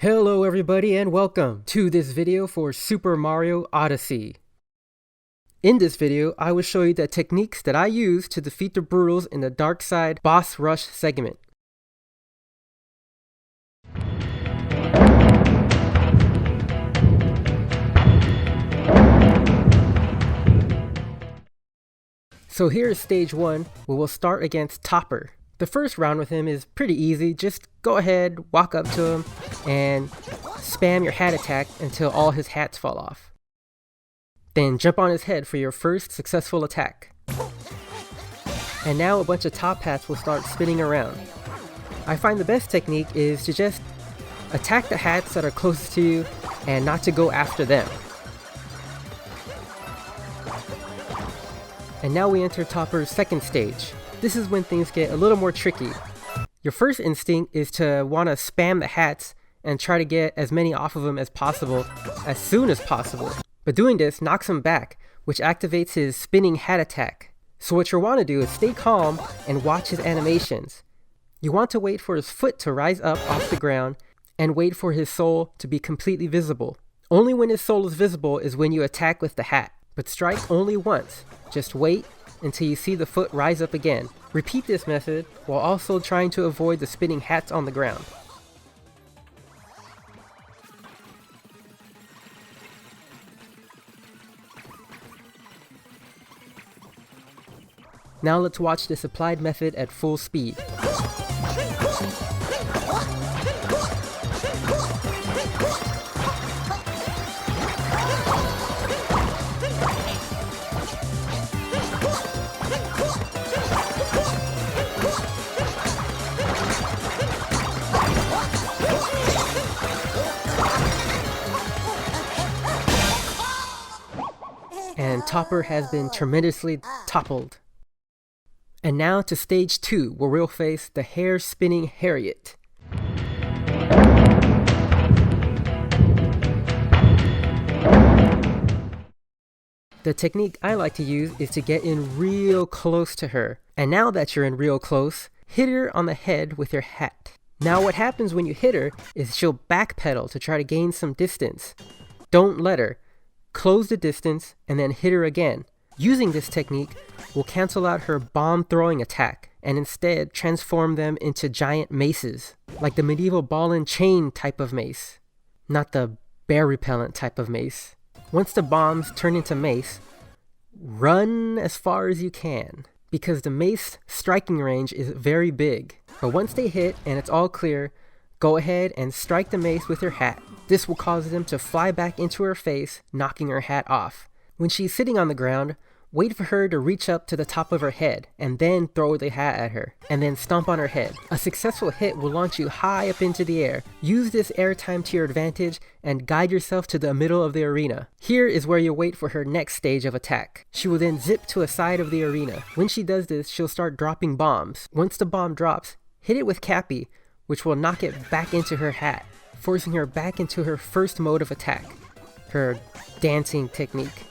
Hello everybody and welcome to this video for Super Mario Odyssey. In this video, I will show you the techniques that I use to defeat the Broodals in the Dark Side Boss Rush segment. So here is stage 1, where we'll start against Topper. The first round with him is pretty easy. Just go ahead, walk up to him, and spam your hat attack until all his hats fall off. Then jump on his head for your first successful attack. And now a bunch of top hats will start spinning around. I find the best technique is to just attack the hats that are closest to you and not to go after them. And now we enter Topper's second stage. This is when things get a little more tricky. Your first instinct is to want to spam the hats and try to get as many off of him as possible as soon as possible. But doing this knocks him back, which activates his spinning hat attack. So what you want to do is stay calm and watch his animations. You want to wait for his foot to rise up off the ground and wait for his soul to be completely visible. Only when his soul is visible is when you attack with the hat, but strike only once. Just wait until you see the foot rise up again. Repeat this method while also trying to avoid the spinning hats on the ground. Now let's watch this applied method at full speed. And Topper has been tremendously toppled. And now to stage 2, where we'll face the hair-spinning HARRIET. The technique I like to use is to get in real close to her. And now that you're in real close, hit her on the head with your hat. Now what happens when you hit her is she'll backpedal to try to gain some distance. Don't let her. Close the distance and then hit her again. Using this technique will cancel out her bomb throwing attack and instead transform them into giant maces, like the medieval ball and chain type of mace, not the bear repellent type of mace. Once the bombs turn into mace, run as far as you can, because the mace striking range is very big. But once they hit and it's all clear, go ahead and strike the mace with your hat. This will cause them to fly back into her face, knocking her hat off. When she's sitting on the ground, wait for her to reach up to the top of her head, and then throw the hat at her, and then stomp on her head. A successful hit will launch you high up into the air. Use this airtime to your advantage, and guide yourself to the middle of the arena. Here is where you wait for her next stage of attack. She will then zip to a side of the arena. When she does this, she'll start dropping bombs. Once the bomb drops, hit it with Cappy, which will knock it back into her hat, forcing her back into her first mode of attack, her dancing technique.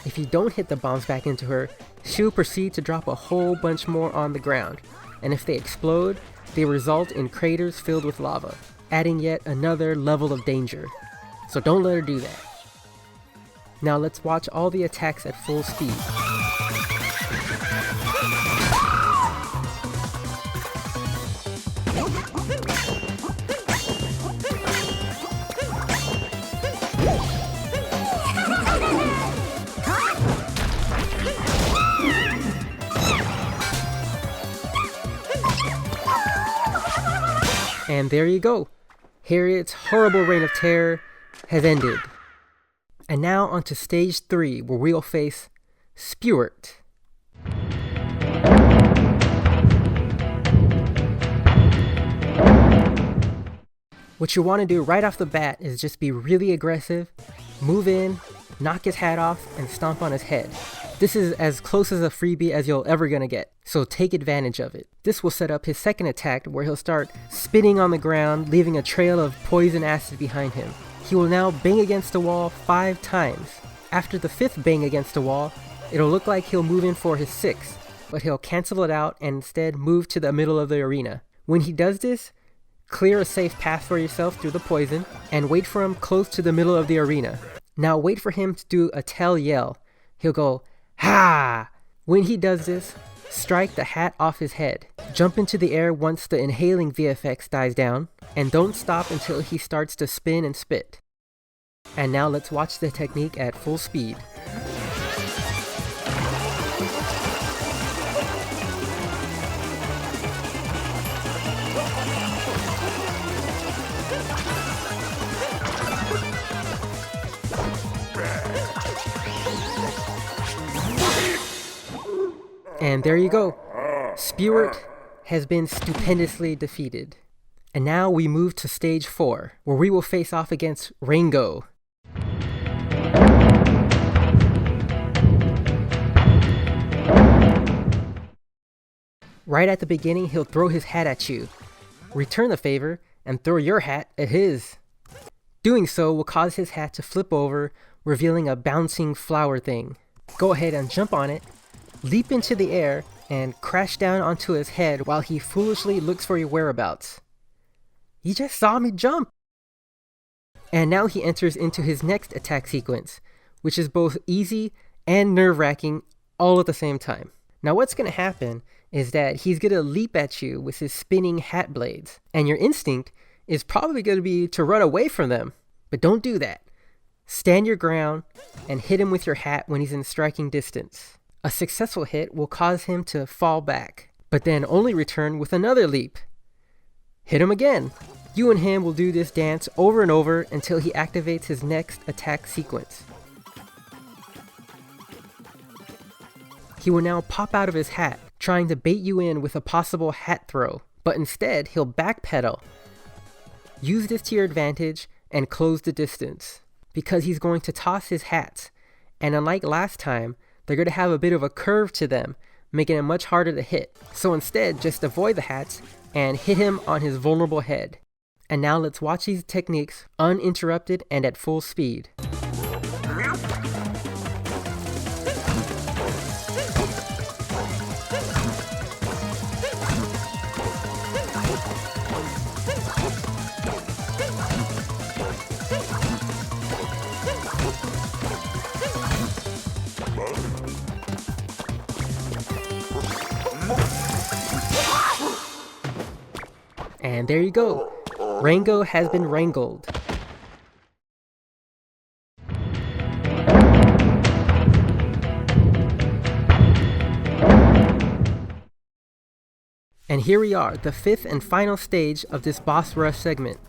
If you don't hit the bombs back into her, she'll proceed to drop a whole bunch more on the ground, and if they explode, they result in craters filled with lava, adding yet another level of danger. So don't let her do that. Now let's watch all the attacks at full speed. And there you go. HARRIET's horrible reign of terror has ended. And now onto stage 3, where we'll face SPEWART. What you want to do right off the bat is just be really aggressive, move in, knock his hat off, and stomp on his head. This is as close as a freebie as you're ever gonna get, so take advantage of it. This will set up his second attack, where he'll start spinning on the ground, leaving a trail of poison acid behind him. He will now bang against the wall 5 times. After the 5th bang against the wall, it'll look like he'll move in for his 6th, but he'll cancel it out and instead move to the middle of the arena. When he does this, Clear a safe path for yourself through the poison, and wait for him close to the middle of the arena. Now wait for him to do a tail yell. He'll go, "Ha!" When he does this, strike the hat off his head. Jump into the air once the inhaling VFX dies down, and don't stop until he starts to spin and spit. And now let's watch the technique at full speed. And there you go. SPEWART has been stupendously defeated. And now we move to stage 4, where we will face off against RANGO. Right at the beginning, he'll throw his hat at you. Return the favor and throw your hat at his. Doing so will cause his hat to flip over, revealing a bouncing flower thing. Go ahead and jump on it, leap into the air, and crash down onto his head while he foolishly looks for your whereabouts. He just saw me jump! And now he enters into his next attack sequence, which is both easy and nerve-wracking all at the same time. Now what's going to happen is that he's going to leap at you with his spinning hat blades, and your instinct is probably going to be to run away from them. But don't do that. Stand your ground and hit him with your hat when he's in striking distance. A successful hit will cause him to fall back, but then only return with another leap. Hit him again. You and him will do this dance over and over until he activates his next attack sequence. He will now pop out of his hat, trying to bait you in with a possible hat throw, but instead he'll backpedal. Use this to your advantage and close the distance, because he's going to toss his hats, and unlike last time, they're going to have a bit of a curve to them, making it much harder to hit. So instead, just avoid the hats and hit him on his vulnerable head. And now let's watch these techniques uninterrupted and at full speed. And there you go. RANGO has been wrangled. And here we are, the 5th and final stage of this boss rush segment.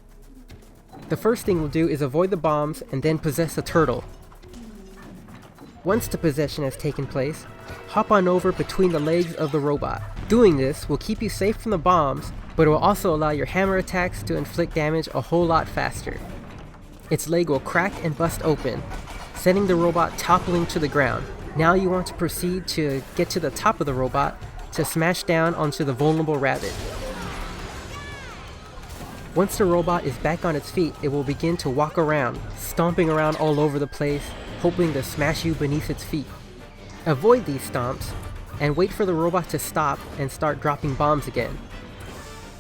The first thing we'll do is avoid the bombs and then possess a turtle. Once the possession has taken place, hop on over between the legs of the robot. Doing this will keep you safe from the bombs, but it will also allow your hammer attacks to inflict damage a whole lot faster. Its leg will crack and bust open, sending the robot toppling to the ground. Now you want to proceed to get to the top of the robot to smash down onto the vulnerable rabbit. Once the robot is back on its feet, it will begin to walk around, stomping around all over the place, hoping to smash you beneath its feet. Avoid these stomps, and wait for the robot to stop and start dropping bombs again.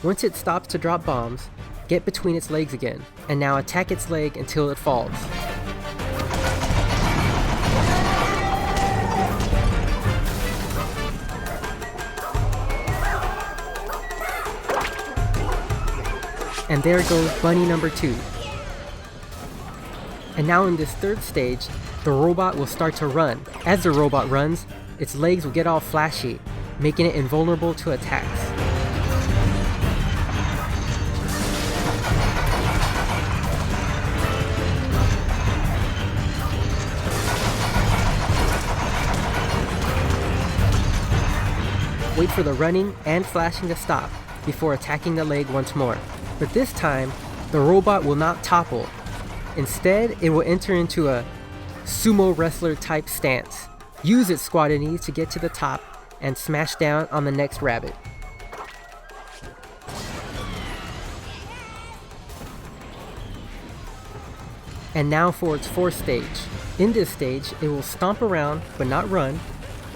Once it stops to drop bombs, get between its legs again, and now attack its leg until it falls. And there goes bunny number 2. And now in this third stage, the robot will start to run. As the robot runs, its legs will get all flashy, making it invulnerable to attacks. Wait for the running and flashing to stop before attacking the leg once more. But this time, the robot will not topple. Instead, it will enter into a sumo wrestler type stance. Use its squatted knees to get to the top and smash down on the next rabbit. And now for its fourth stage. In this stage, it will stomp around but not run,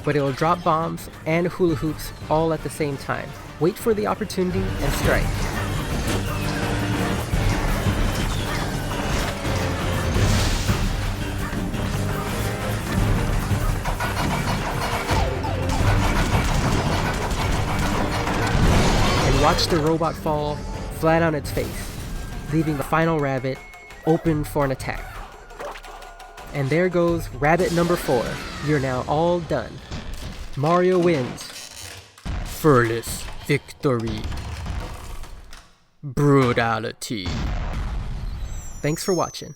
but it will drop bombs and hula hoops all at the same time. Wait for the opportunity and strike. watch the robot fall flat on its face, leaving the final rabbit open for an attack. And there goes rabbit number 4. You're now all done. Mario wins. Fearless victory. Brutality. Thanks for watching.